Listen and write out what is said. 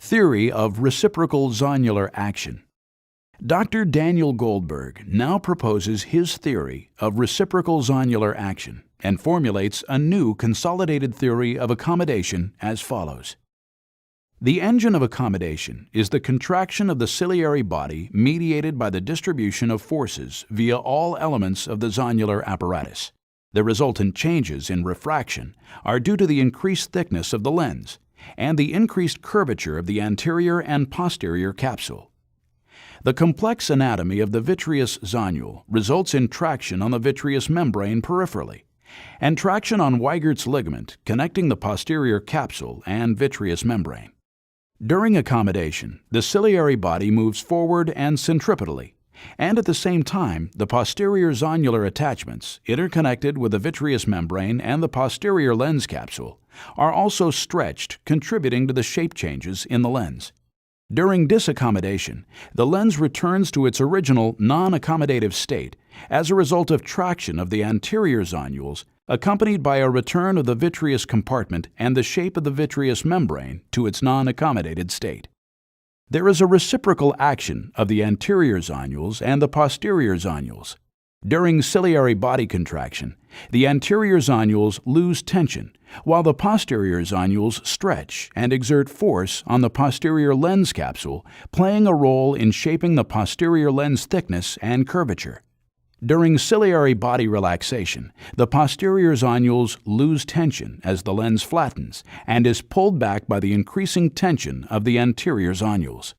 Theory of reciprocal zonular action. Dr. Daniel Goldberg now proposes his theory of reciprocal zonular action and formulates a new consolidated theory of accommodation as follows. The engine of accommodation is the contraction of the ciliary body mediated by the distribution of forces via all elements of the zonular apparatus. The resultant changes in refraction are due to the increased thickness of the lens and the increased curvature of the anterior and posterior capsule. The complex anatomy of the vitreous zonule results in traction on the vitreous membrane peripherally and traction on Weigert's ligament connecting the posterior capsule and vitreous membrane. During accommodation, the ciliary body moves forward and centripetally, and at the same time, the posterior zonular attachments, interconnected with the vitreous membrane and the posterior lens capsule, are also stretched, contributing to the shape changes in the lens. During disaccommodation, the lens returns to its original non-accommodative state as a result of traction of the anterior zonules, accompanied by a return of the vitreous compartment and the shape of the vitreous membrane to its non-accommodated state. There is a reciprocal action of the anterior zonules and the posterior zonules. During ciliary body contraction, the anterior zonules lose tension, while the posterior zonules stretch and exert force on the posterior lens capsule, playing a role in shaping the posterior lens thickness and curvature. During ciliary body relaxation, the posterior zonules lose tension as the lens flattens and is pulled back by the increasing tension of the anterior zonules.